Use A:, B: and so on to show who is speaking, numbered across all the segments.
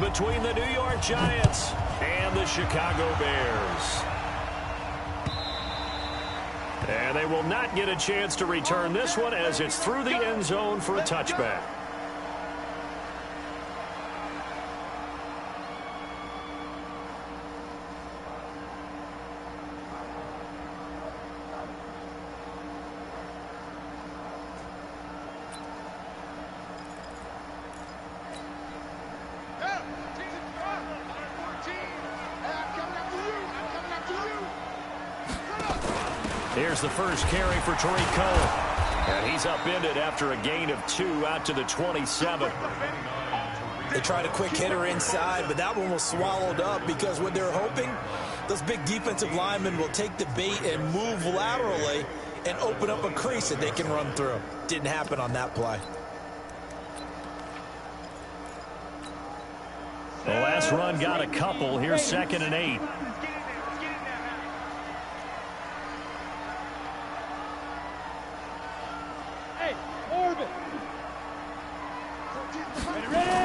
A: between the New York Giants and the Chicago Bears. And they will not get a chance to return this one as it's through the end zone for a touchback. Here's the first carry for Tariq Cohen. And he's upended after a gain of 2 out to the 27.
B: They tried a quick hitter inside, but that one was swallowed up because what they're hoping, those big defensive linemen will take the bait and move laterally and open up a crease that they can run through. Didn't happen on that play.
A: The last run got a couple. Here's 2nd and 8.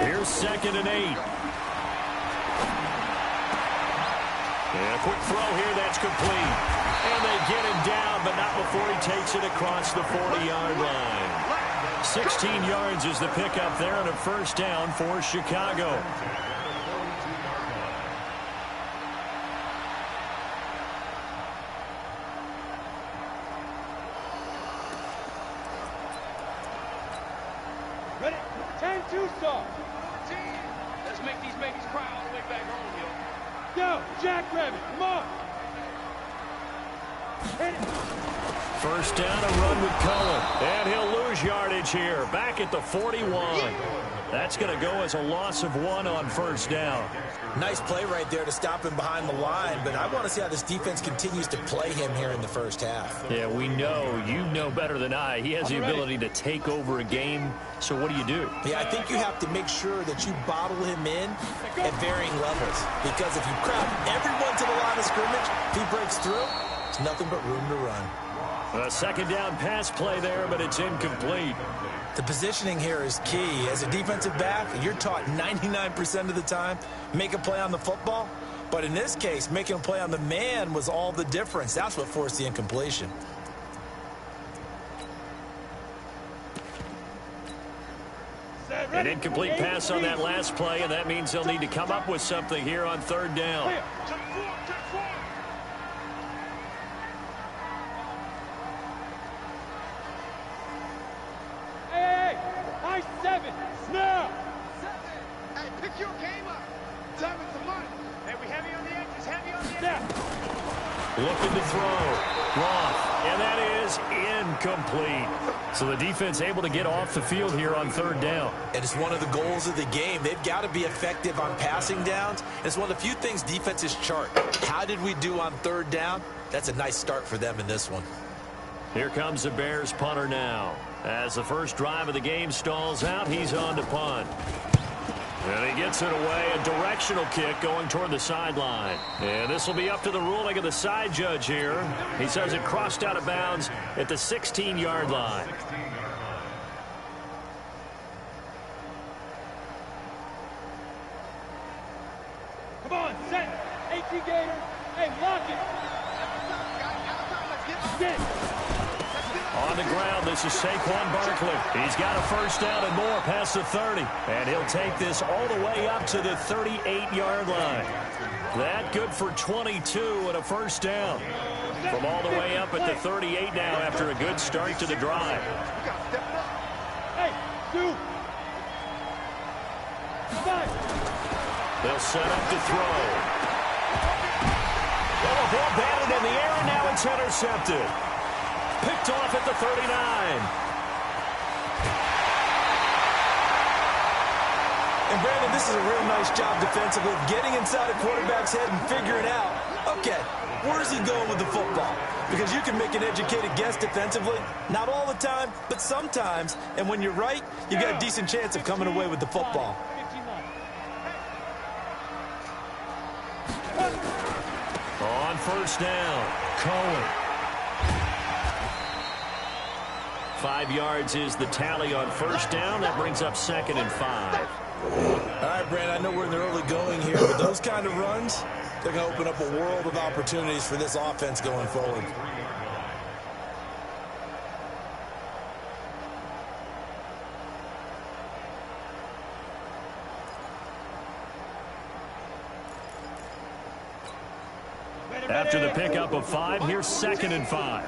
A: Here's 2nd and 8. And a quick throw here that's complete. And they get him down, but not before he takes it across the 40-yard line. 16 yards is the pickup there on a first down for Chicago.
C: Ready? 10-2 start. Let's make these babies cry all the way back home, yo. Jackrabbit, come on. Hit it.
A: First down, a run with Cullen. And he'll lose yardage here. Back at the 41. That's going to go as a loss of 1 on first down.
B: Nice play right there to stop him behind the line, but I want to see how this defense continues to play him here in the first half.
A: Yeah, we know. You know better than I. He has the ability to take over a game. So what do?
B: Yeah, I think you have to make sure that you bottle him in at varying levels. Because if you crowd everyone to the line of scrimmage, if he breaks through, it's nothing but room to run.
A: A second down pass play there, but it's incomplete.
B: The positioning here is key. As a defensive back, you're taught 99% of the time, make a play on the football. But in this case, making a play on the man was all the difference. That's what forced the incompletion.
A: An incomplete pass on that last play, and that means they'll need to come up with something here on third down. Looking to throw. Roth. And that is incomplete. So the defense able to get off the field here on third down.
B: And it's one of the goals of the game. They've got to be effective on passing downs. It's one of the few things defenses chart. How did we do on third down? That's a nice start for them in this one.
A: Here comes the Bears punter now. As the first drive of the game stalls out, he's on to punt. And he gets it away, a directional kick going toward the sideline. And this will be up to the ruling of the side judge here. He says it crossed out of bounds at the 16-yard line.
C: Come on, set. 18 Gators. Hey, lock it. Get it.
A: On the ground, this is Saquon Barkley. He's got a first down and more past the 30. And he'll take this all the way up to the 38-yard line. That good for 22 and a first down. From all the way up at the 38 now after a good start to the drive.
C: Hey, dude.
A: They'll set up to throw. Well, the ball batted in the air, and now it's intercepted. Picked off at the 39.
B: And Brandon, this is a real nice job defensively, getting inside a quarterback's head and figuring out, okay, where's he going with the football? Because you can make an educated guess defensively, not all the time, but sometimes. And when you're right, you got a decent chance of coming away with the football.
A: On first down, Cohen. 5 yards is the tally on first down. That brings up 2nd and 5.
B: All right, Brandon, I know we're in the early going here, but those kind of runs, they're going to open up a world of opportunities for this offense going forward.
A: After the pickup of 5, here's 2nd and 5.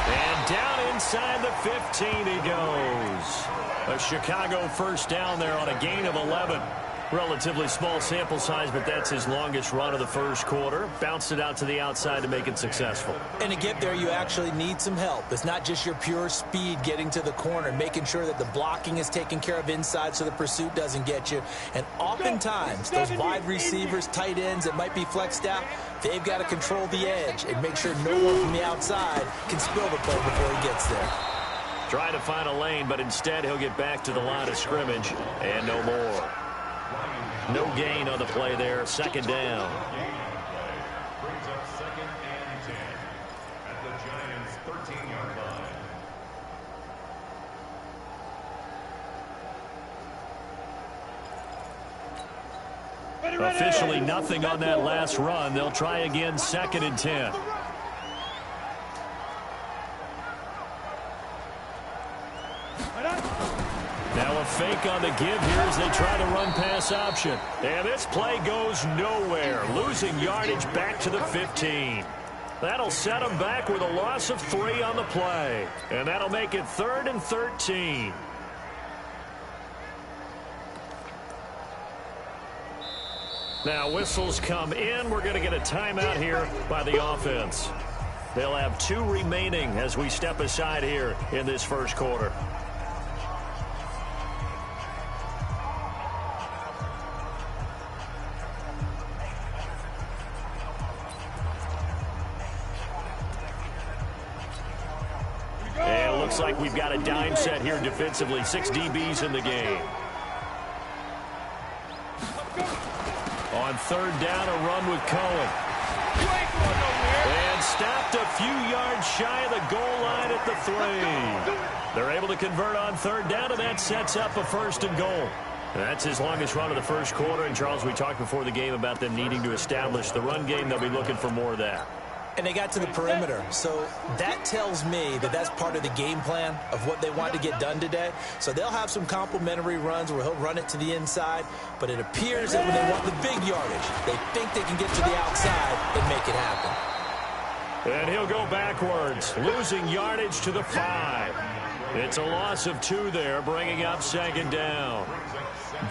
A: And down inside the 15 he goes. A Chicago first down there on a gain of 11. Relatively small sample size, but that's his longest run of the first quarter. Bounced it out to the outside to make it successful.
B: And to get there, you actually need some help. It's not just your pure speed getting to the corner, making sure that the blocking is taken care of inside so the pursuit doesn't get you. And oftentimes, those wide receivers, tight ends that might be flexed out, they've got to control the edge and make sure no one from the outside can spill the play before he gets there.
A: Trying to find a lane, but instead he'll get back to the line of scrimmage and no more. No gain on the play there. 2nd down.
D: Brings up 2nd and 10 at the Giants' 13-yard line.
A: Officially nothing on that last run. They'll try again 2nd and 10. Now a fake on the give here as they try the run-pass option. And this play goes nowhere. Losing yardage back to the 15. That'll set them back with a loss of 3 on the play. And that'll make it 3rd and 13. Now whistles come in. We're going to get a timeout here by the offense. They'll have 2 remaining as we step aside here in this first quarter. Looks like we've got a dime set here defensively. 6 DBs in the game. On 3rd down, a run with Cohen. And stopped a few yards shy of the goal line at the 3. They're able to convert on 3rd down, and that sets up a 1st and goal. That's his longest run of the first quarter. And, Charles, we talked before the game about them needing to establish the run game. They'll be looking for more of that.
B: And they got to the perimeter. So that tells me that that's part of the game plan of what they want to get done today. So they'll have some complementary runs where he'll run it to the inside. But it appears that when they want the big yardage, they think they can get to the outside and make it happen.
A: And he'll go backwards, losing yardage to the 5. It's a loss of 2 there, bringing up 2nd down.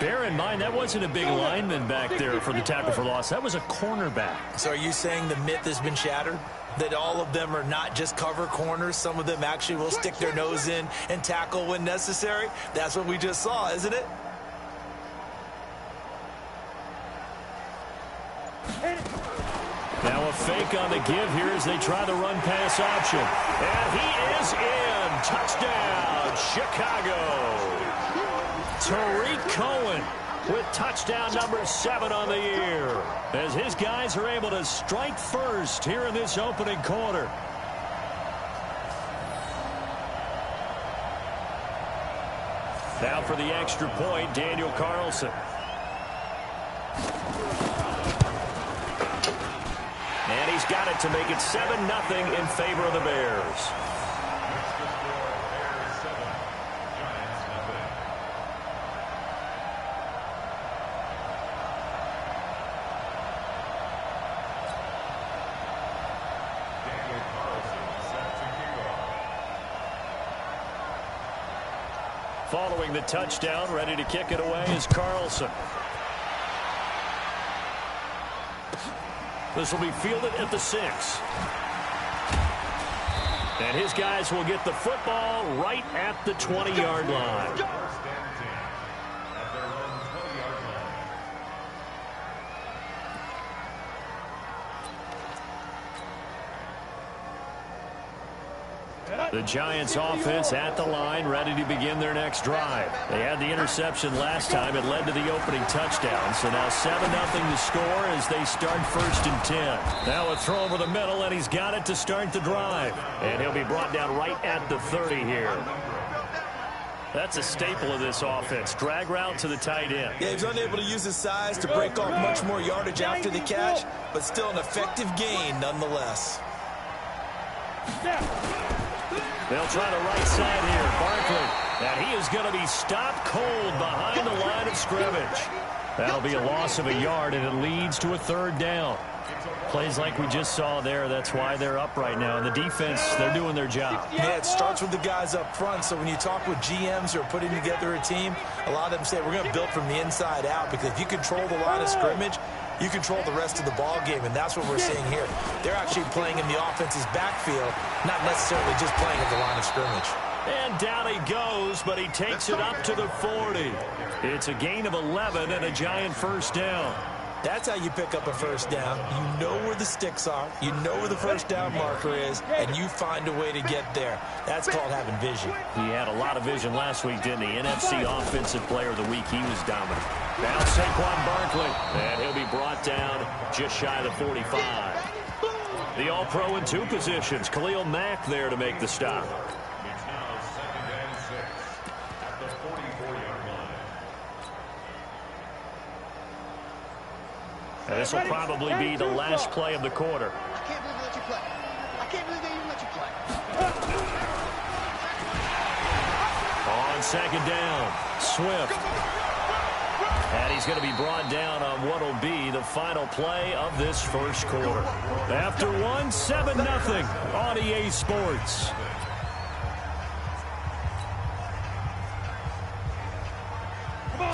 A: Bear in mind, that wasn't a big lineman back there for the tackle for loss. That was a cornerback.
B: So are you saying the myth has been shattered? That all of them are not just cover corners? Some of them actually will stick their nose in and tackle when necessary? That's what we just saw, isn't it?
A: Now a fake on the give here as they try the run-pass option. And he is in. Touchdown, Chicago. Tariq Cohen with touchdown number 7 on the year as his guys are able to strike first here in this opening quarter. Now for the extra point, Daniel Carlson. And he's got it to make it 7-0 in favor of the Bears. Following the touchdown, ready to kick it away is Carlson. This will be fielded at the 6. And his guys will get the football right at the 20-yard line. The Giants offense at the line, ready to begin their next drive. They had the interception last time. It led to the opening touchdown. So now 7-0 to score as they start 1st and 10. Now a throw over the middle, and he's got it to start the drive. And he'll be brought down right at the 30 here. That's a staple of this offense. Drag route to the tight end.
B: Yeah, he's unable to use his size to break off much more yardage after the catch, but still an effective gain nonetheless.
A: They'll try the right side here. Barkley. And he is going to be stopped cold behind the line of scrimmage. That'll be a loss of a yard, and it leads to a 3rd down. Plays like we just saw there. That's why they're up right now. And the defense, they're doing their job.
B: Yeah, it starts with the guys up front. So when you talk with GMs who are putting together a team, a lot of them say we're going to build from the inside out, because if you control the line of scrimmage, you control the rest of the ball game, and that's what we're seeing here. They're actually playing in the offense's backfield, not necessarily just playing at the line of scrimmage.
A: And down he goes, but he takes it up to the 40. It's a gain of 11 and a Giant 1st down.
B: That's how you pick up a 1st down. You know where the sticks are, you know where the 1st down marker is, and you find a way to get there. That's called having vision.
A: He had a lot of vision last week, didn't he? NFC Offensive Player of the Week. He was dominant. Now Saquon Barkley, and he'll be brought down just shy of the 45. The All-Pro in 2 positions. Khalil Mack there to make the stop.
D: It's now 2nd and 6 at the 44-yard line.
A: And this will probably be the last play of the quarter.
E: I can't believe they let you play. I can't believe they even let you play.
A: On 2nd down, Swift. And he's going to be brought down on what will be the final play of this 1st quarter. After 7-0 on EA Sports.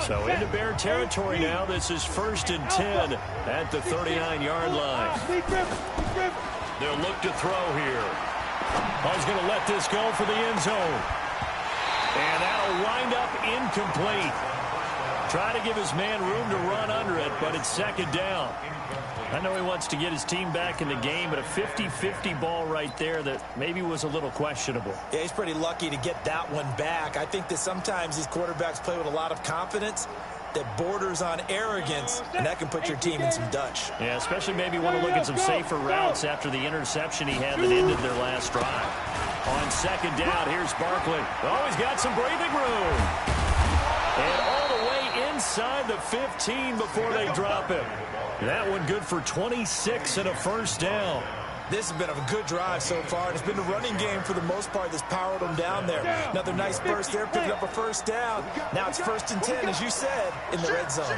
A: So into Bear territory now. This is 1st and 10 at the 39-yard line. They'll look to throw here. He's going to let this go for the end zone. And that'll wind up incomplete. Try to give his man room to run under it, but it's 2nd down. I know he wants to get his team back in the game, but a 50-50 ball right there that maybe was a little questionable.
B: Yeah, he's pretty lucky to get that one back. I think that sometimes these quarterbacks play with a lot of confidence that borders on arrogance, and that can put your team in some Dutch.
A: Yeah, especially maybe want to look at some safer routes after the interception he had that ended their last drive. On 2nd down, here's Barkley. Oh, he's got some breathing room. And all the way inside the 15 before they drop him. That one good for 26 and a 1st down.
B: This has been a good drive so far. It's been the running game for the most part that's powered them down there. Another nice burst there, picking up a 1st down. Now it's 1st and 10, as you said, in the red zone.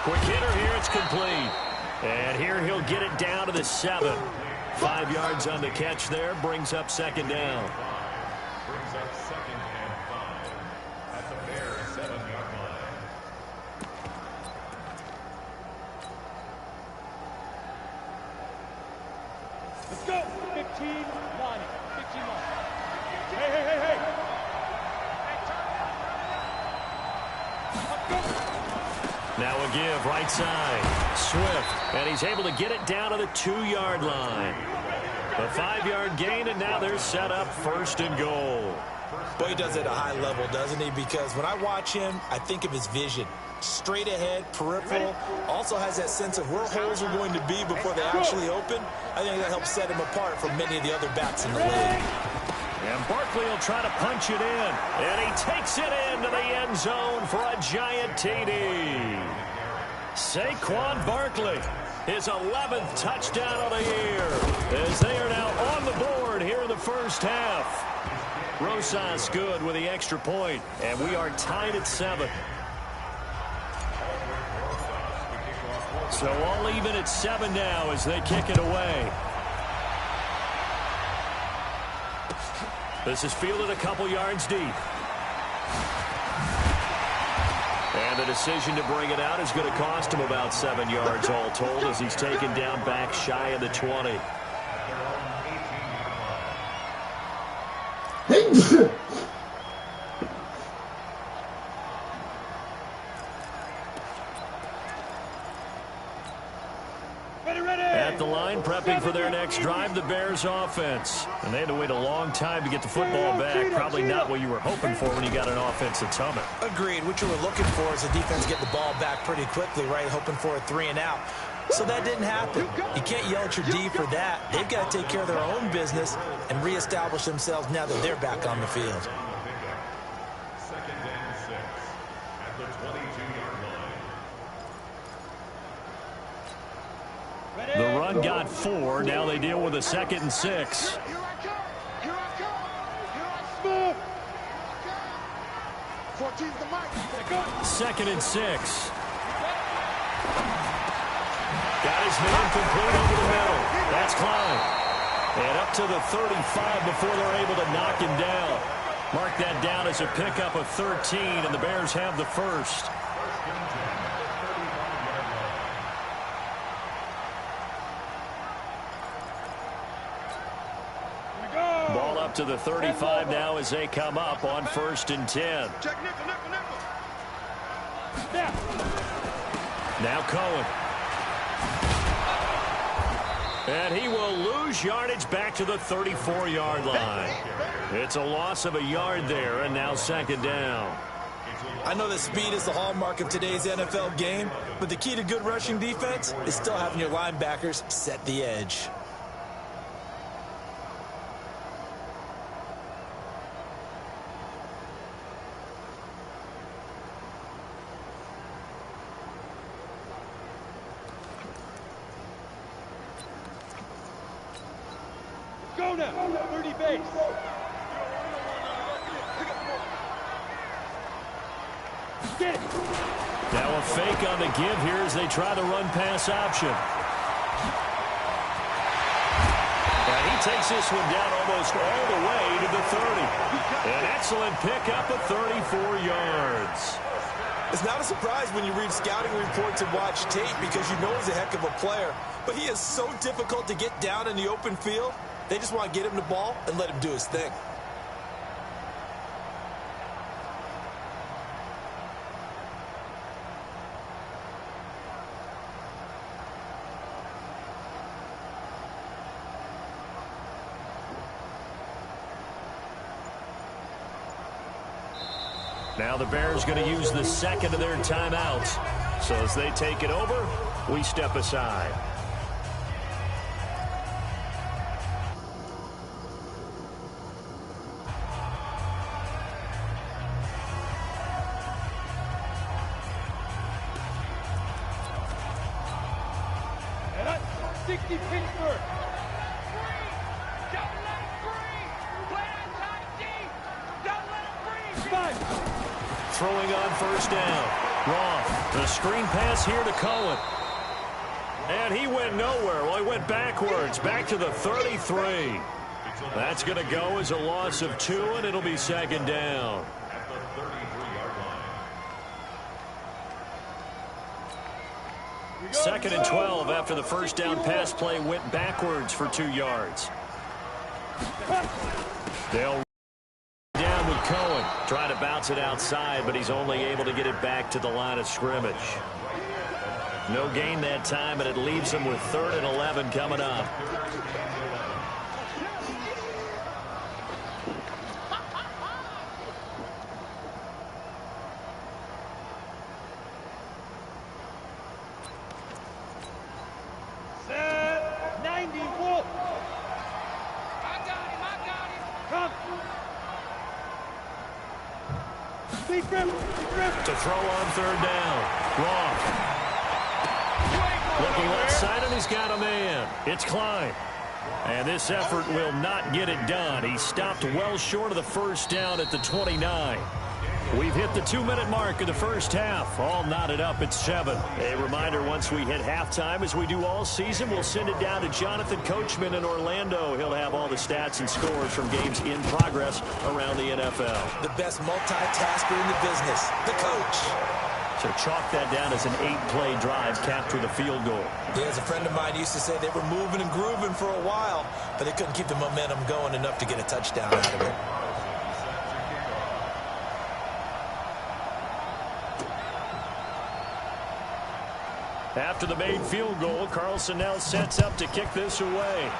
A: Quick hitter here, it's complete. And here he'll get it down to the 7. 5 yards on the catch there, brings up 2nd down.
D: Brings up 2nd and 5 at the Bears' 7-yard line.
C: Let's go. 15, 9. 15, 9. Hey.
A: Now a give, right side. Swift, and he's able to get it down to the 2-yard line. A 5-yard gain, and now they're set up 1st and goal.
B: Boy, he does it at a high level, doesn't he? Because when I watch him, I think of his vision. Straight ahead, peripheral, also has that sense of where holes are going to be before they actually open. I think that helps set him apart from many of the other backs in the league.
A: And Barkley will try to punch it in. And he takes it into the end zone for a Giant TD. Saquon Barkley, his 11th touchdown of the year, as they are now on the board here in the 1st half. Rosas good with the extra point, and we are tied at 7. So all even at 7 now as they kick it away. This is fielded a couple yards deep. And the decision to bring it out is going to cost him about 7 yards all told as he's taken down back shy of the 20. At the the line, prepping for their next drive, the Bears offense. And they had to wait a long time to get the football back. Probably not what you were hoping for when you got an offense that's humming.
B: Agreed. What you were looking for is the defense getting the ball back pretty quickly, right? Hoping for a 3-and-out. So that didn't happen. You can't yell at your D for that. They've got to take care of their own business and reestablish themselves now that they're back on the field.
D: Second and 6 at the 22-yard line.
A: The run got 4. Now they deal with a 2nd and 6.
E: Here I come. Here I come. Here I
C: Smith.
E: 14's the mic.
A: 2nd and 6. Got his man complete over the middle. That's Klein. And up to the 35 before they're able to knock him down. Mark that down as a pickup of 13, and the Bears have the first. Ball up to the 35 now as they come up on 1st and 10.
E: Check nickel.
A: Now Cohen. And he will lose yardage back to the 34-yard line. It's a loss of a yard there, and now 2nd down.
B: I know that speed is the hallmark of today's NFL game, but the key to good rushing defense is still having your linebackers set the edge.
C: Go now. 30 base. Get it.
A: Now a fake on the give here as they try the run-pass option. And he takes this one down almost all the way to the 30. An excellent pickup of 34 yards.
B: It's not a surprise when you read scouting reports and watch tape because you know he's a heck of a player. But he is so difficult to get down in the open field. They just want to get him the ball and let him do his thing.
A: Now the Bears going to use the 2nd of their timeouts. So as they take it over, we step aside.
C: And up. 60 Pittsburgh.
A: Throwing on 1st down. Roth, the screen pass here to Cohen. And he went nowhere. Well, he went backwards, back to the 33. That's going to go as a loss of 2, and it'll be 2nd down.
D: At the 33-yard line.
A: 2nd and 12 after the 1st down pass play went backwards for 2 yards. They'll down with Cohen. Trying to bounce it outside, but he's only able to get it back to the line of scrimmage. No gain that time, and it leaves him with 3rd and 11 coming up.
C: Set. 90 Wolf.
E: I got him.
C: Come.
A: To throw on 3rd down. Roth. Looking left side, and he's got a man. It's Klein. And this effort will not get it done. He stopped well short of the 1st down at the 29. We've hit the 2-minute mark of the 1st half. All knotted up at 7. A reminder, once we hit halftime, as we do all season, we'll send it down to Jonathan Coachman in Orlando. He'll have all the stats and scores from games in progress around the NFL.
B: The best multitasker in the business, the coach.
A: So chalk that down as an 8-play drive capped with a field goal.
B: Yeah, as a friend of mine used to say, they were moving and grooving for a while, but they couldn't keep the momentum going enough to get a touchdown out of it.
A: After the made field goal, Carlson now sets up to kick this away.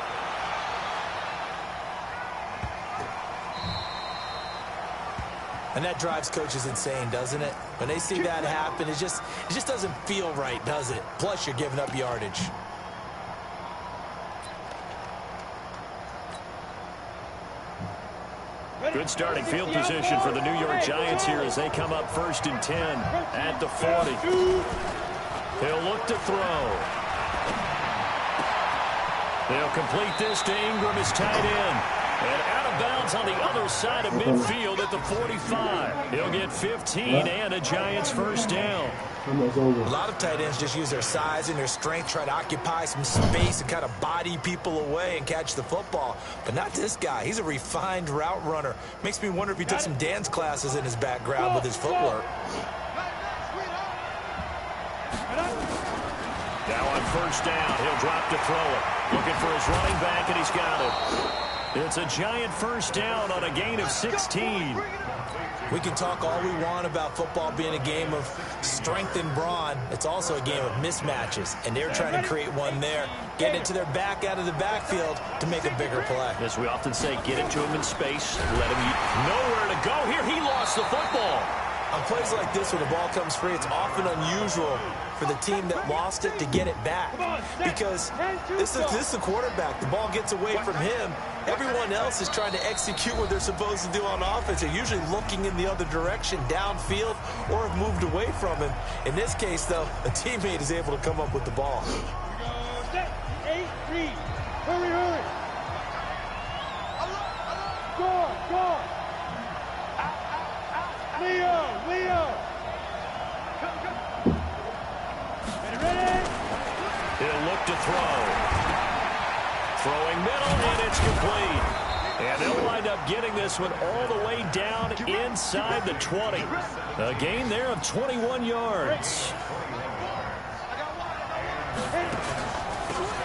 B: And that drives coaches insane, doesn't it? When they see that happen, it just doesn't feel right, does it? Plus, you're giving up yardage.
A: Good starting field position for the New York Giants here as they come up 1st and 10 at the 40. He'll look to throw. They'll complete this to Ingram, his tight end. And out of bounds on the other side of midfield at the 45. He'll get 15 and a Giants first down.
B: A lot of tight ends just use their size and their strength, try to occupy some space and kind of body people away and catch the football. But not this guy. He's a refined route runner. Makes me wonder if he took some dance classes in his background with his footwork.
A: Now on first down, he'll drop to throw it. Looking for his running back, and he's got it. It's a Giant first down on a gain of 16.
B: We can talk all we want about football being a game of strength and brawn. It's also a game of mismatches, and they're trying to create one there. Getting it to their back out of the backfield to make a bigger play.
A: As we often say, get it to him in space. Let him nowhere to go. Here, he lost the football.
B: On plays like this where the ball comes free, it's often unusual for the team that lost it to get it back. Because this is the quarterback. The ball gets away from him. Everyone else is trying to execute what they're supposed to do on offense. They're usually looking in the other direction, downfield, or have moved away from him. In this case, though, a teammate is able to come up with the ball.
C: Set, 8-3. Hurry, hurry. Go. Leo. Ready?
A: He'll look to throw. Throwing middle, and it's complete. And they'll wind up getting this one all the way down inside the 20. A gain there of 21 yards.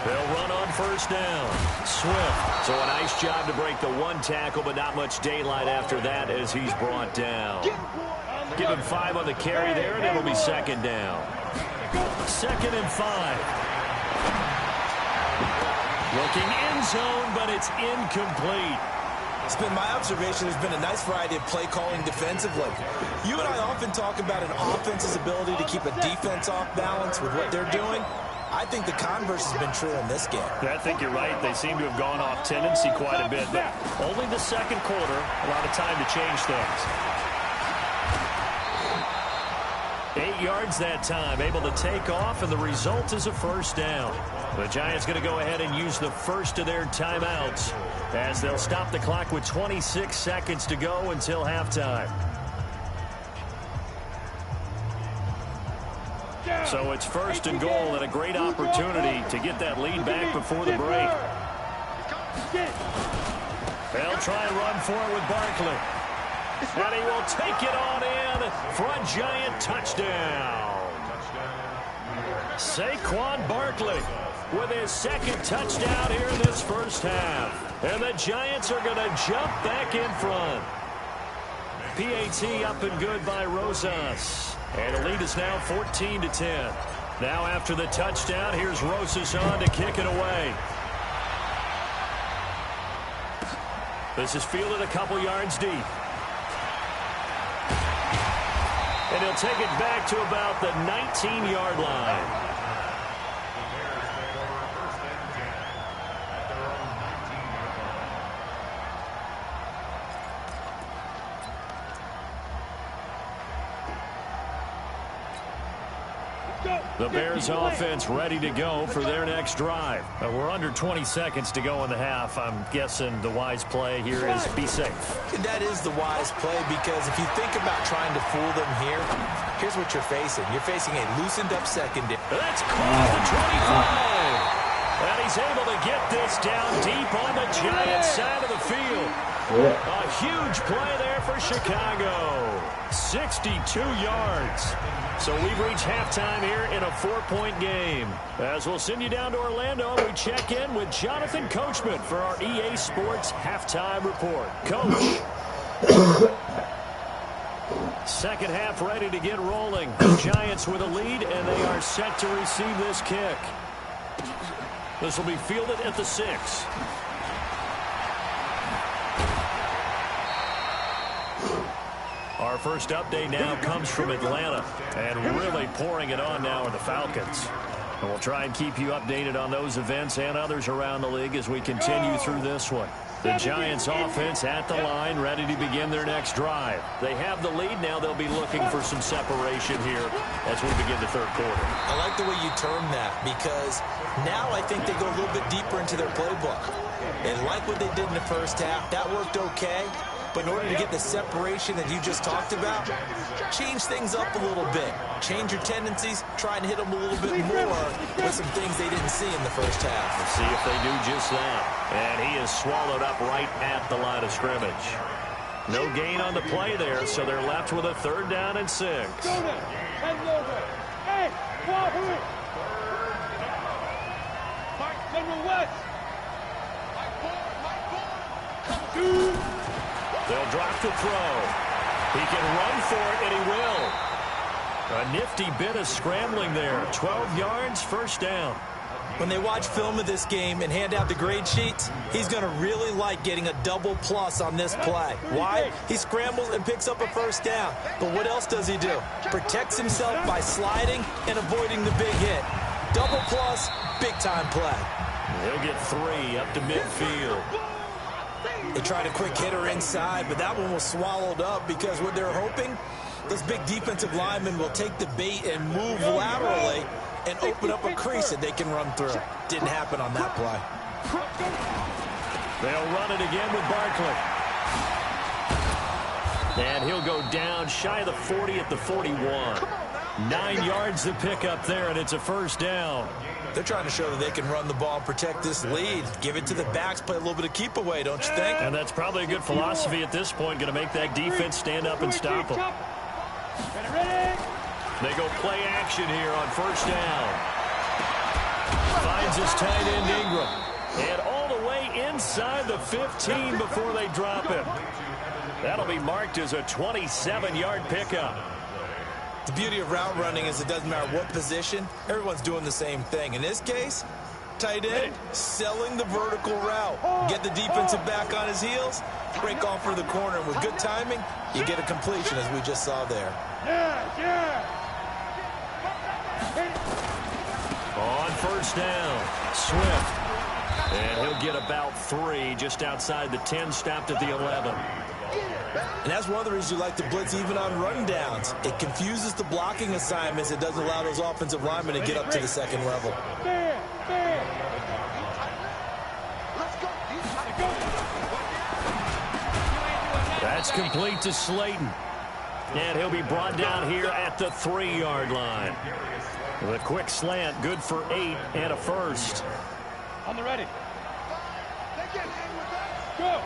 A: They'll run on first down. Swift. So a nice job to break the one tackle, but not much daylight after that as he's brought down. Give him 5 on the carry there, and it'll be second down. 2nd and 5. Looking end zone, but it's incomplete.
B: It's been my observation there's been a nice variety of play calling defensively. You and I often talk about an offense's ability to keep a defense off balance with what they're doing. I think the converse has been true in this game.
A: I think you're right. They seem to have gone off tendency quite a bit, but only the second quarter, a lot of time to change things. 8 yards that time, able to take off, and the result is a first down. The Giants going to go ahead and use the first of their timeouts as they'll stop the clock with 26 seconds to go until halftime. So it's 1st and goal, and a great opportunity to get that lead back before the break. They'll try and run for it with Barkley. And he will take it on in for a Giant touchdown. Saquon Barkley with his 2nd touchdown here in this first half. And the Giants are going to jump back in front. PAT up and good by Rosas. And the lead is now 14-10. Now after the touchdown, here's Rosas on to kick it away. This is fielded a couple yards deep. And he'll take it back to about the 19-yard line. The Bears offense ready to go for their next drive. We're under 20 seconds to go in the half. I'm guessing the wise play here is be safe.
B: And that is the wise play, because if you think about trying to fool them here, here's what you're facing. You're facing a loosened up secondary.
A: That's caught the 25. And he's able to get this down deep on the Giants side of the field. A huge play there for Chicago. 62 yards. So we've reached halftime here in a 4-point game. As we'll send you down to Orlando, we check in with Jonathan Coachman for our EA Sports Halftime Report. Coach. second half ready to get rolling. The Giants with a lead, and they are set to receive this kick. This will be fielded at the 6. Our first update now comes from Atlanta, and really pouring it on now are the Falcons. And we'll try and keep you updated on those events and others around the league as we continue through this one. The Giants offense at the line, ready to begin their next drive. They have the lead now. They'll be looking for some separation here as we begin the third quarter.
B: I like the way you term that, because now I think they go a little bit deeper into their playbook. And like what they did in the first half, that worked okay. But in order to get the separation that you just talked about, change things up a little bit. Change your tendencies, try and hit them a little bit more with some things they didn't see in the first half.
A: Let's see if they do just that. And he is swallowed up right at the line of scrimmage. No gain on the play there, so they're left with a 3rd down and 6.
C: Hey, Wahoo! General West!
A: They'll drop the throw. He can run for it, and he will. A nifty bit of scrambling there. 12 yards, 1st down.
B: When they watch film of this game and hand out the grade sheets, he's going to really like getting a double plus on this play. Why? He scrambles and picks up a 1st down. But what else does he do? Protects himself by sliding and avoiding the big hit. Double plus, big-time play.
A: He'll get 3 up to midfield.
B: They tried a quick hitter inside, but that one was swallowed up because what they're hoping, those big defensive linemen will take the bait and move laterally and open up a crease that they can run through. Didn't happen on that play.
A: They'll run it again with Barkley. And he'll go down shy of the 40 at the 41. 9 yards to pick up there, and it's a 1st down.
B: They're trying to show that they can run the ball and protect this lead. Give it to the backs, play a little bit of keep away, don't you think?
A: And that's probably a good philosophy at this point, going to make that defense stand up and stop them. They go play action here on 1st down. Finds his tight end Ingram. And all the way inside the 15 before they drop him. That'll be marked as a 27-yard pickup.
B: The beauty of route running is it doesn't matter what position, everyone's doing the same thing. In this case, tight end, selling the vertical route. Get the defensive back on his heels, break off for the corner. And with good timing, you get a completion as we just saw there.
A: On 1st down, Swift. And he'll get about 3 just outside the 10, stopped at the 11.
B: And that's one of the reasons you like to blitz even on run downs. It confuses the blocking assignments. It doesn't allow those offensive linemen to get up to the 2nd level.
A: That's complete to Slayton. And he'll be brought down here at the 3-yard line. The quick slant, good for 8 and a 1st.
C: On the ready. Go.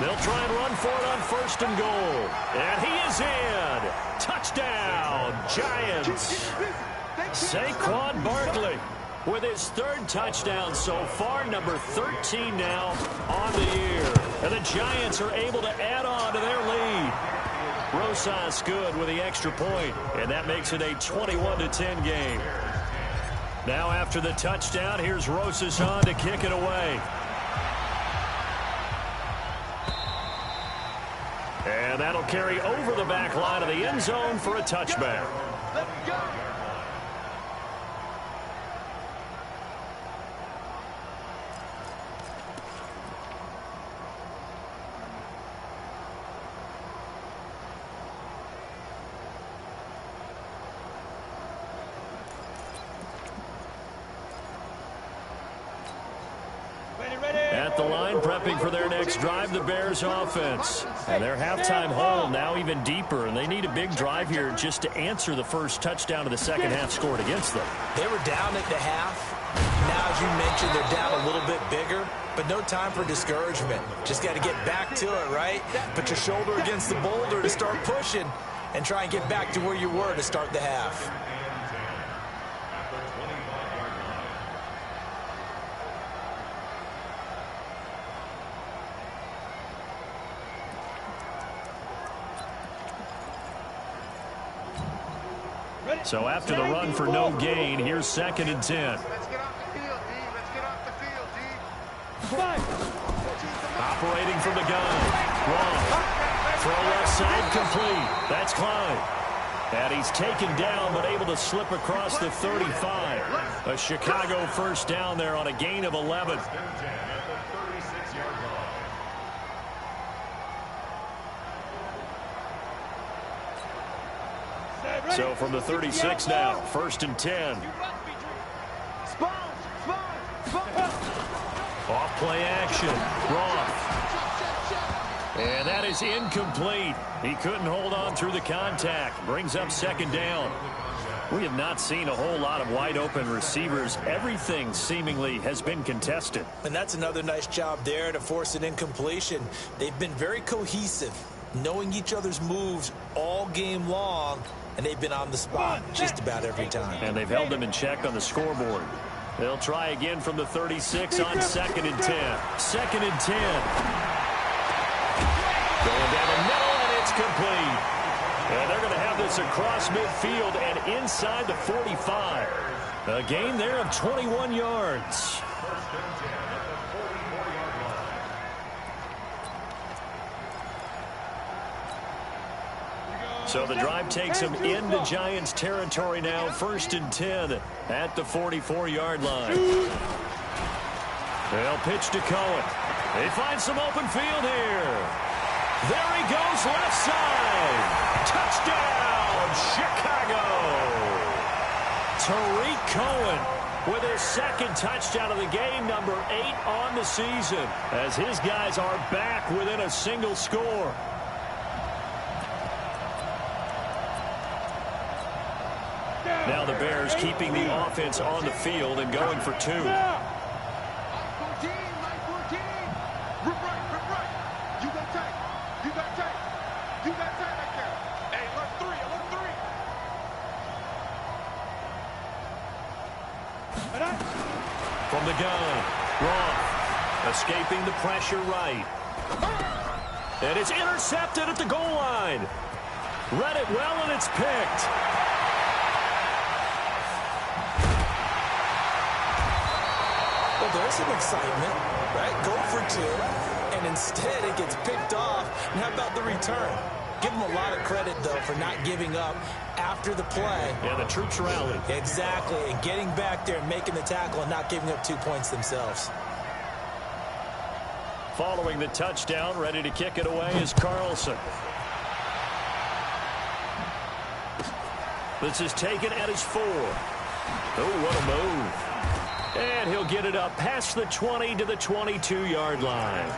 A: They'll try and run for it on 1st and goal. And he is in. Touchdown, Giants. Saquon Barkley with his 3rd touchdown so far, number 13 now on the year. And the Giants are able to add on to their lead. Rosas good with the extra point, and that makes it a 21-10 game. Now after the touchdown, here's Rosas on to kick it away. And that'll carry over the back line of the end zone for a touchback.
E: Let's go.
A: At the line, prepping for their next drive, the Bears offense. And their halftime hole now even deeper, and they need a big drive here just to answer the first touchdown of the second half scored against them.
B: They were down at the half. Now, as you mentioned, they're down a little bit bigger, but no time for discouragement. Just got to get back to it, right? Put your shoulder against the boulder to start pushing and try and get back to where you were to start the half.
A: So after the run for no gain, here's 2nd and 10.
E: Let's get off the field, D. Let's get off the field, D.
A: Operating from the gun. Wrong. Throw left side complete. That's Klein. And he's taken down but able to slip across the 35. A Chicago first down there on a gain of 11. So from the 36 now, 1st and 10. Off play action. Roth. And that is incomplete. He couldn't hold on through the contact. Brings up 2nd down. We have not seen a whole lot of wide open receivers. Everything seemingly has been contested.
B: And that's another nice job there to force an incompletion. They've been very cohesive, knowing each other's moves all game long, and they've been on the spot just about every time.
A: And they've held them in check on the scoreboard. They'll try again from the 36 on 2nd and 10. 2nd and 10. Going down the middle, and it's complete. And they're going to have this across midfield and inside the 45. A gain there of 21 yards. So the drive takes them into Giants territory now. 1st and 10 at the 44-yard line. They'll pitch to Cohen. They find some open field here. There he goes, left side. Touchdown, Chicago. Tariq Cohen with his 2nd touchdown of the game, number 8 on the season, as his guys are back within a single score. Now the Bears keeping the offense on the field and going for 2. From the gun, Roth escaping the pressure right. And it's intercepted at the goal line. Read it well, and it's picked.
B: Well, there's some excitement, right? Go for 2, and instead it gets picked off. And how about the return? Give them a lot of credit, though, for not giving up after the play.
A: Yeah, the troops rallied.
B: Exactly, and getting back there and making the tackle and not giving up 2 points themselves.
A: Following the touchdown, ready to kick it away is Carlson. This is taken at his 4. Oh, what a move. And he'll get it up past the 20 to the 22-yard line.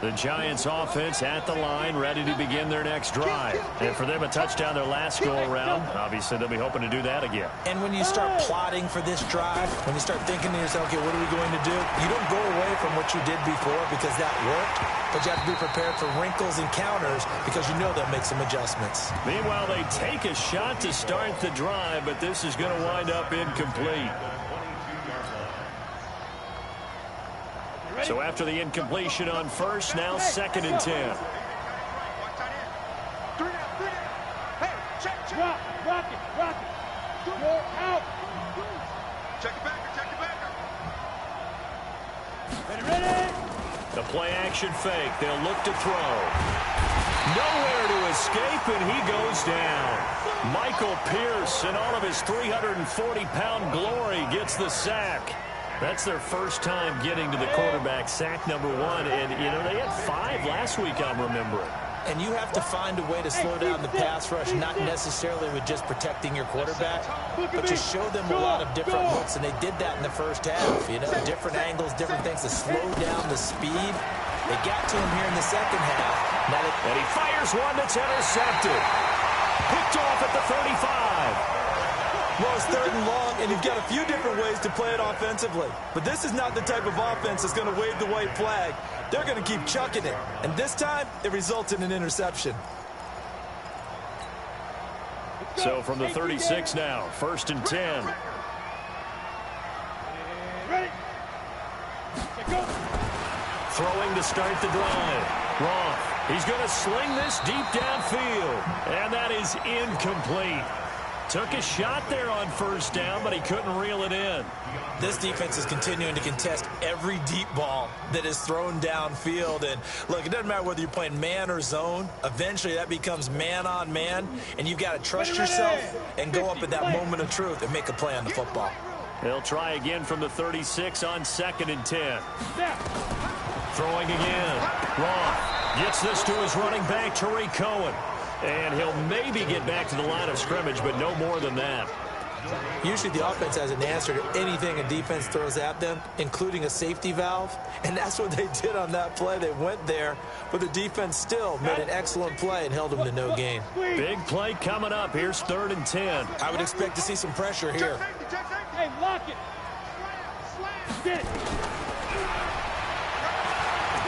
A: The Giants offense at the line, ready to begin their next drive. And for them, a touchdown their last go-around. Obviously, they'll be hoping to do that again.
B: And when you start plotting for this drive, when you start thinking to yourself, okay, what are we going to do? You don't go away from what you did before because that worked, but you have to be prepared for wrinkles and counters because you know they'll make some adjustments.
A: Meanwhile, they take a shot to start the drive, but this is going to wind up incomplete. So after the incompletion on first, now 2nd and 10.
C: Rock it. Go out.
E: Check it back.
C: Ready.
A: The play action fake. They'll look to throw. Nowhere to escape, and he goes down. Michael Pierce, in all of his 340-pound glory, gets the sack. That's their first time getting to the quarterback, sack number 1. And, you know, they had 5 last week, I'm remembering.
B: And you have to find a way to slow down the pass rush, not necessarily with just protecting your quarterback, but just show them a lot of different looks. And they did that in the first half, you know, different angles, different things to slow down the speed. They got to him here in the second half.
A: And he fires one that's intercepted. Picked off at the 35.
B: Well, it's 3rd and long, and you've got a few different ways to play it offensively. But this is not the type of offense that's going to wave the white flag. They're going to keep chucking it. And this time, it results in an interception.
A: So from the 36 now, 1st and 10.
C: Ready.
A: throwing to start the drive. Roth, he's going to sling this deep downfield. And that is incomplete. Took a shot there on first down, but he couldn't reel it in.
B: This defense is continuing to contest every deep ball that is thrown downfield. And, look, it doesn't matter whether you're playing man or zone. Eventually, that becomes man on man, and you've got to trust yourself and go up at that moment of truth and make a play on the football.
A: They'll try again from the 36 on 2nd and 10. Throwing again. Roth gets this to his running back, Tariq Cohen. And he'll maybe get back to the line of scrimmage, but no more than that.
B: Usually the offense has an answer to anything a defense throws at them, including a safety valve. And that's what they did on that play. They went there, but the defense still made an excellent play and held them to no gain.
A: Big play coming up. Here's 3rd and 10.
B: I would expect to see some pressure here.
C: Hey, lock it. Get it.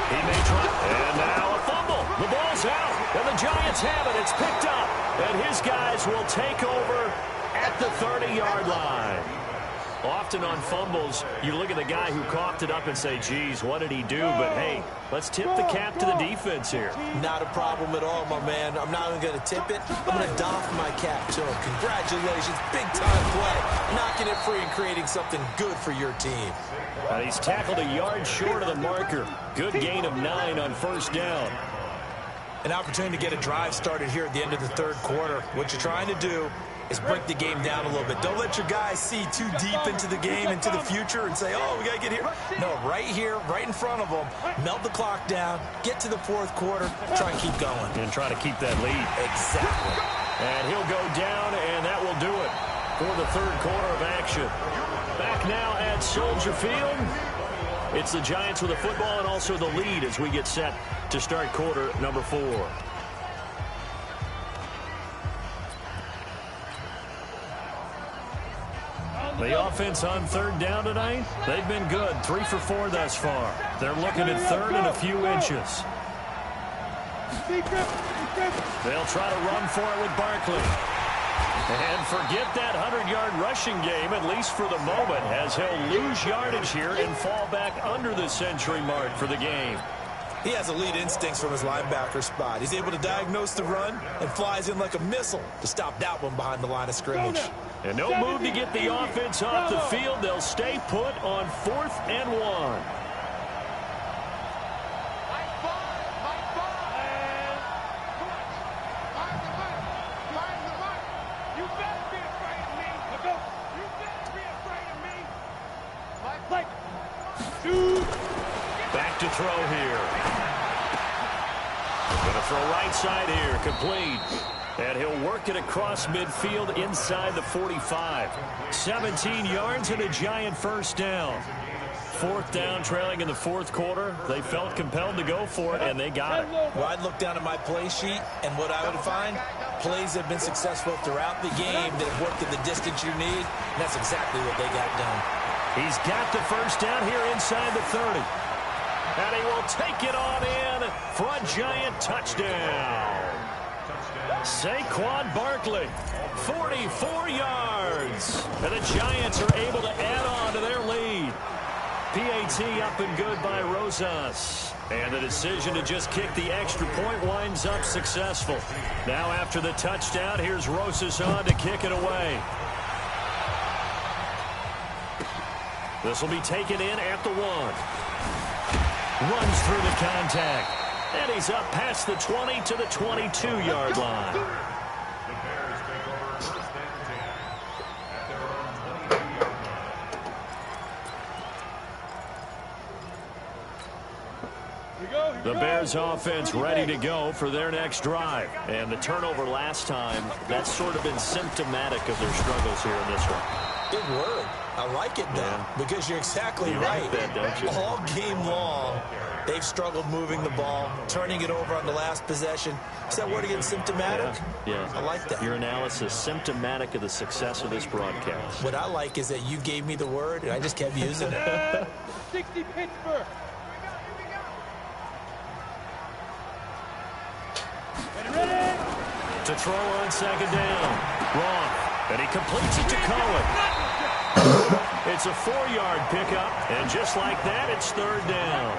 A: He may try. And now a fumble. The ball's out. And the Giants have it. It's picked up. And his guys will take over at the 30-yard line. Often on fumbles, you look at the guy who coughed it up and say, geez, what did he do? But, hey, let's tip the cap to the defense here.
B: Not a problem at all, my man. I'm not even going to tip it. I'm going to doff my cap to him. Congratulations. Big-time play. Knocking it free and creating something good for your team.
A: He's tackled a yard short of the marker. Good gain of 9 on first down.
B: An opportunity to get a drive started here at the end of the 3rd quarter. What you're trying to do is break the game down a little bit. Don't let your guys see too deep into the game, into the future, and say, oh, we got to get here. No, right here, right in front of them, melt the clock down, get to the 4th quarter, try and keep going.
A: And try to keep that lead.
B: Exactly.
A: And he'll go down, and that will do it for the 3rd quarter of action. Back now at Soldier Field. It's the Giants with the football and also the lead as we get set to start quarter number 4. The offense on 3rd down tonight, they've been good. 3 for 4 thus far. They're looking at 3rd and a few inches. They'll try to run for it with Barkley. And forget that 100-yard rushing game, at least for the moment, as he'll lose yardage here and fall back under the century mark for the game.
B: He has elite instincts from his linebacker spot. He's able to diagnose the run and flies in like a missile to stop that one behind the line of scrimmage.
A: And no move to get the offense off the field. They'll stay put on 4th and 1. Back to throw here. Going to throw right side here. Complete. And he'll work it across midfield inside the 45. 17 yards and a Giant first down. 4th down, trailing in the 4th quarter. They felt compelled to go for it, and they got it.
B: Well, I'd look down at my play sheet, and what I would find, plays have been successful throughout the game that have worked at the distance you need, and that's exactly what they got done.
A: He's got the first down here inside the 30. And he will take it on in for a Giant touchdown. Saquon Barkley, 44 yards. And the Giants are able to add on to their lead. PAT up and good by Rosas. And the decision to just kick the extra point winds up successful. Now after the touchdown, here's Rosas on to kick it away. This will be taken in at the 1. Runs through the contact. And he's up past the 20 to the 22-yard line.
D: The Bears take over 1st and 10 at their own 22-yard line.
A: The Bears offense ready to go for their next drive. And the turnover last time, that's sort of been symptomatic of their struggles here in this one.
B: Good word. I like it, though, because you're exactly right.
A: Like that, don't you?
B: All game long, they've struggled moving the ball, turning it over on the last possession. Is that word again, symptomatic?
A: Yeah.
B: I like that.
A: Your analysis, symptomatic of the success of this broadcast.
B: What I like is that you gave me the word, and I just kept using it.
C: 60 Pittsburgh. Ready?
A: To throw on 2nd down. Wrong. And he completes it to Cohen. It's a 4-yard pickup, and just like that, it's 3rd down.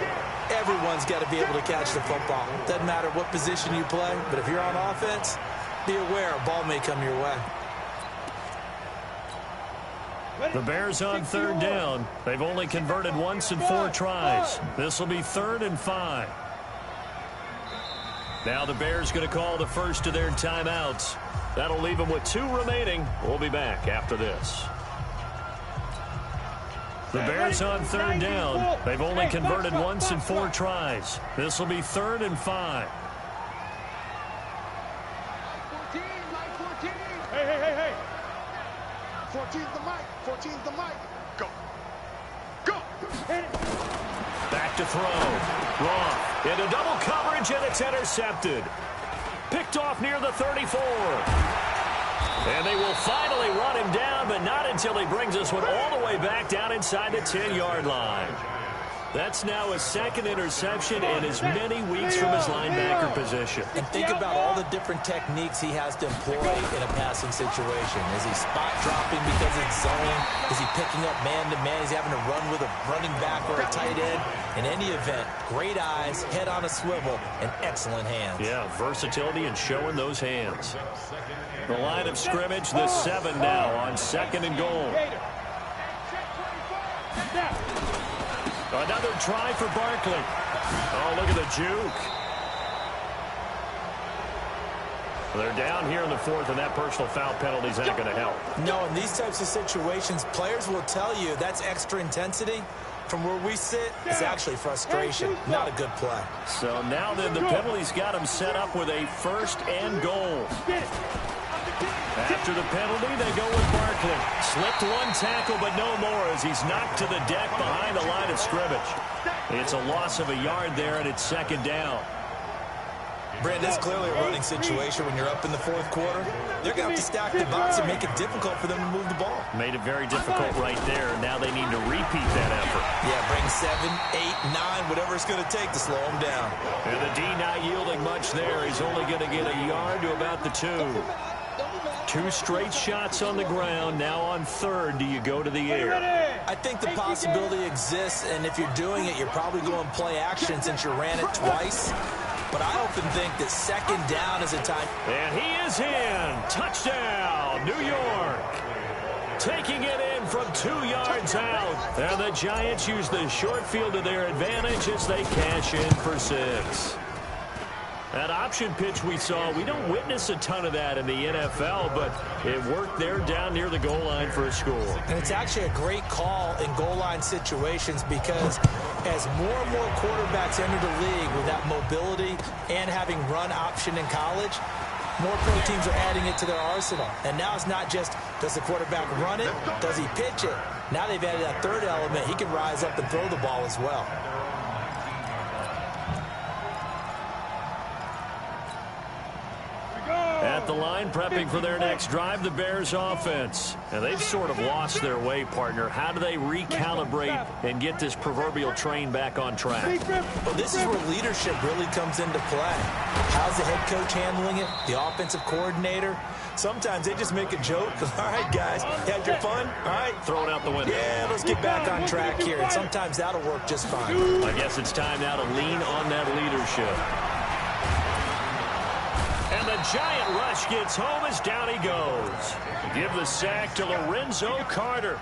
B: Everyone's got to be able to catch the football. Doesn't matter what position you play, but if you're on offense, be aware a ball may come your way.
A: The Bears on third down. They've only converted once in 4 tries. This will be 3rd and 5. Now the Bears going to call the first of their timeouts. That'll leave them with 2 remaining. We'll be back after this. The Bears on third down. They've only converted once in 4 tries. This will be 3rd and 5.
C: 14, line 14. Hey. 14's the mic. 14's the mic. Go.
A: Back to throw. Roth into double coverage, and it's intercepted. Picked off near the 34. And they will finally run him down, but not until he brings this one all the way back down inside the 10-yard line. That's now his 2nd interception in as many weeks from his linebacker position.
B: And think about all the different techniques he has to employ in a passing situation. Is he spot dropping because it's zone? Is he picking up man-to-man? Is he having to run with a running back or a tight end? In any event, great eyes, head on a swivel, and excellent hands.
A: Yeah, versatility and showing those hands. The line of scrimmage, the 7 now on 2nd and goal. Another try for Barkley. Oh, look at the juke. They're down here in the 4th, and that personal foul penalty is not going to help.
B: No, in these types of situations, players will tell you that's extra intensity. From where we sit, it's actually frustration. Not a good play.
A: So now then, the penalty's got him set up with a 1st and goal. After the penalty, they go with Barkley. Slipped 1 tackle, but no more as he's knocked to the deck behind the line of scrimmage. It's a loss of a yard there, and it's 2nd down.
B: Brandon, it's clearly a running situation when you're up in the 4th quarter. They're going to have to stack the box and make it difficult for them to move the ball.
A: Made it very difficult right there. Now they need to repeat that effort.
B: Yeah, bring 7, 8, 9, whatever it's going to take to slow them down.
A: And the D not yielding much there. He's only going to get a yard to about the 2. 2 straight shots on the ground. Now on 3rd, do you go to the air?
B: I think the possibility exists, and if you're doing it, you're probably going to play action since you ran it twice. But I often think that 2nd down is a time.
A: And he is in. Touchdown, New York. Taking it in from 2 yards out. And the Giants use the short field to their advantage as they cash in for 6. That option pitch we saw, we don't witness a ton of that in the NFL, but it worked there down near the goal line for a score.
B: And it's actually a great call in goal line situations because as more and more quarterbacks enter the league with that mobility and having run option in college, more pro teams are adding it to their arsenal. And now it's not just, does the quarterback run it? Does he pitch it? Now they've added that 3rd element. He can rise up and throw the ball as well.
A: At the line, prepping for their next drive, the Bears offense. And they've sort of lost their way, partner. How do they recalibrate and get this proverbial train back on track?
B: Well, this is where leadership really comes into play. How's the head coach handling it? The offensive coordinator? Sometimes they just make a joke. All right, guys, you had your fun? All right.
A: Throw it out the window.
B: Yeah, let's get back on track here. And sometimes that'll work just fine.
A: I guess it's time now to lean on that leadership. And the giant rush gets home as down he goes. Give the sack to Lorenzo Carter.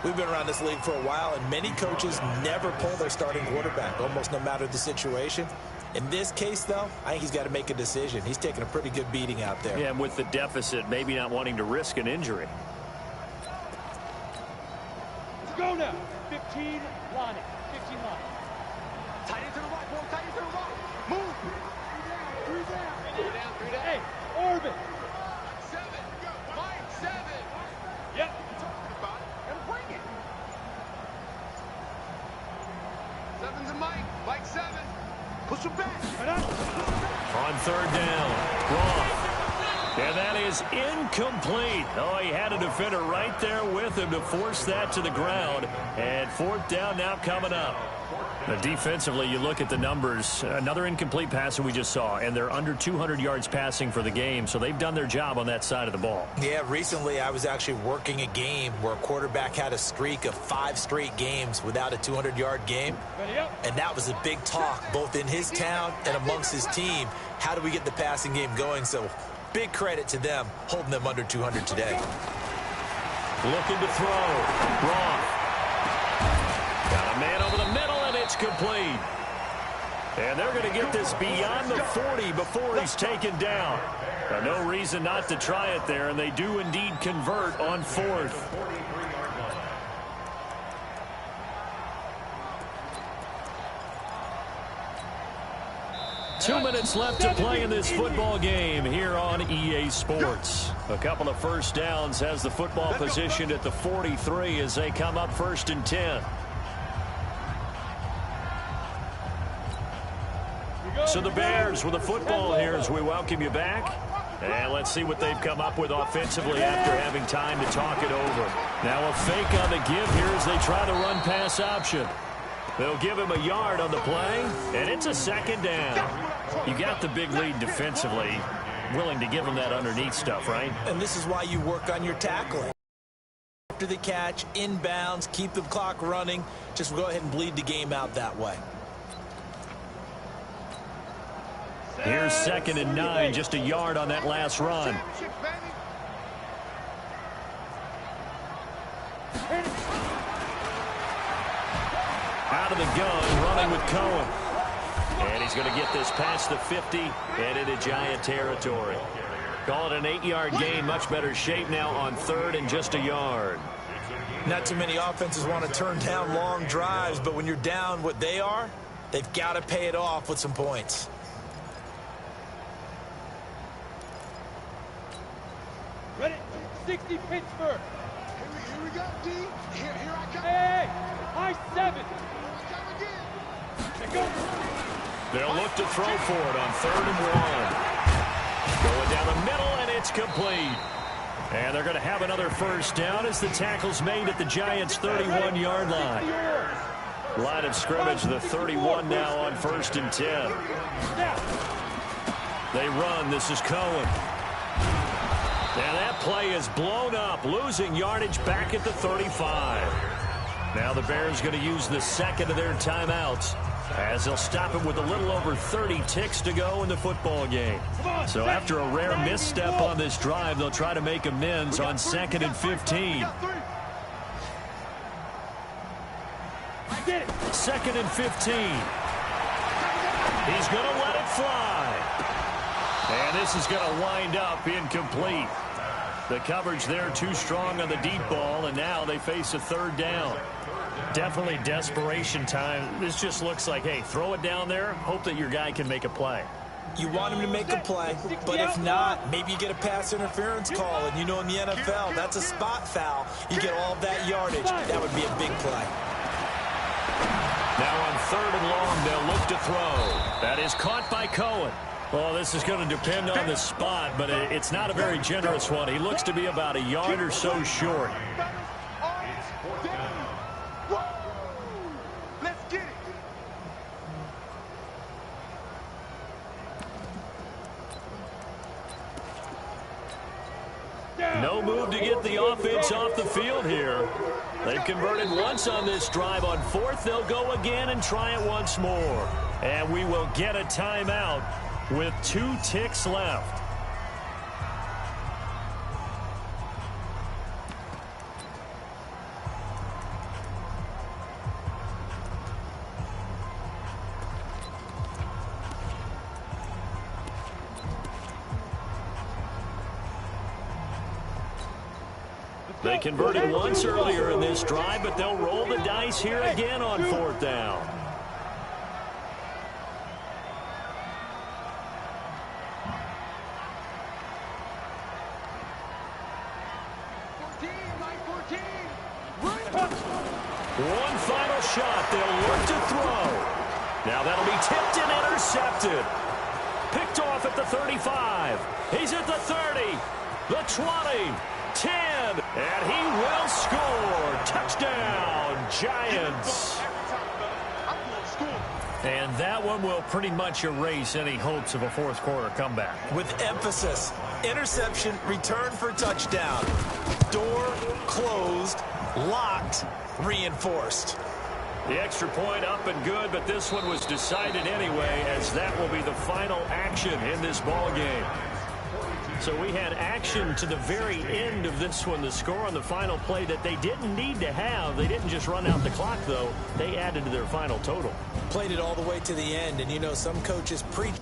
B: We've been around this league for a while, and many coaches never pull their starting quarterback, almost no matter the situation. In this case, though, I think he's got to make a decision. He's taking a pretty good beating out there.
A: Yeah, and with the deficit, maybe not wanting to risk an injury.
C: Let's go now. 15 line. 15 line. Tight into the right, boy. Tight into the right. Move. 3 down. 3 down. 3 down. Hey, Orbit. 7. Mike, 7. Yep. Talking about it. And bring it. 7's a Mike. Mike 7. Push him back.
A: On 3rd down, Roth. And that is incomplete. Oh, he had a defender right there with him to force that to the ground. And 4th down now coming up. Defensively, you look at the numbers. Another incomplete pass that we just saw, and they're under 200 yards passing for the game, so they've done their job on that side of the ball.
B: Yeah, recently I was actually working a game where a quarterback had a streak of 5 straight games without a 200-yard game, and that was a big talk both in his town and amongst his team. How do we get the passing game going? So big credit to them holding them under 200 today.
A: Looking to throw. Roth. Got a man over the middle, and it's complete. And they're going to get this beyond the 40 before he's taken down. No reason not to try it there, and they do indeed convert on 4th. Two minutes left to play in this football game here on EA Sports. A couple of first downs has the football positioned at the 43 as they come up 1st and 10. So the Bears with the football here as we welcome you back. And let's see what they've come up with offensively after having time to talk it over. Now a fake on the give here as they try the run-pass option. They'll give him a yard on the play, and it's a 2nd down. You got the big lead defensively, willing to give him that underneath stuff, right?
B: And this is why you work on your tackling. After the catch, inbounds, keep the clock running. Just go ahead and bleed the game out that way.
A: Here's 2nd and 9, just a yard on that last run. Out of the gun, running with Cohen. And he's going to get this past the 50 and into Giant territory. Call it an 8-yard gain, much better shape now on 3rd and just a yard.
B: Not too many offenses want to turn down long drives, but when you're down what they are, they've got to pay it off with some points.
C: Ready? 60 Pittsburgh.
E: Here we go, D. Here I come.
C: Hey, high 7.
A: They'll look to throw for it on 3rd and 1. Going down the middle, and it's complete. And they're going to have another first down as the tackle's made at the Giants' 31-yard line. Line of scrimmage, the 31 now on 1st and 10. They run. This is Cohen. And that play is blown up, losing yardage back at the 35. Now the Bears going to use the 2nd of their timeouts as they'll stop it with a little over 30 ticks to go in the football game. So after a rare misstep on this drive, they'll try to make amends on 2nd and 15. 2nd and 15. He's going to let it fly. And this is going to wind up incomplete. The coverage there too strong on the deep ball, and now they face a 3rd down. Definitely desperation time. This just looks like, hey, throw it down there, hope that your guy can make a play.
B: You want him to make a play, but if not, maybe you get a pass interference call, and you know in the NFL, that's a spot foul. You get all of that yardage. That would be a big play.
A: Now on 3rd and long, they'll look to throw. That is caught by Cohen. Well, this is going to depend on the spot, but it's not a very generous one. He looks to be about a yard or so short.
E: Let's get it.
A: No move to get the offense off the field here. They've converted once on this drive. On 4th, they'll go again and try it once more. And we will get a timeout with 2 ticks left. They converted once earlier in this drive, but they'll roll the dice here again on 4th down. One final shot. They'll look to throw. Now that'll be tipped and intercepted. Picked off at the 35. He's at the 30, the 20, 10, and he will score. Touchdown, Giants. And that one will pretty much erase any hopes of a fourth quarter comeback.
B: With emphasis, interception, return for touchdown. Door closed, locked, reinforced.
A: The extra point up and good, but this one was decided anyway, as that will be the final action in this ball game. So we had action to the very end of this one. The score on the final play that they didn't need to have. They didn't just run out the clock, though. They added to their final total.
B: Played it all the way to the end, and you know some coaches preach.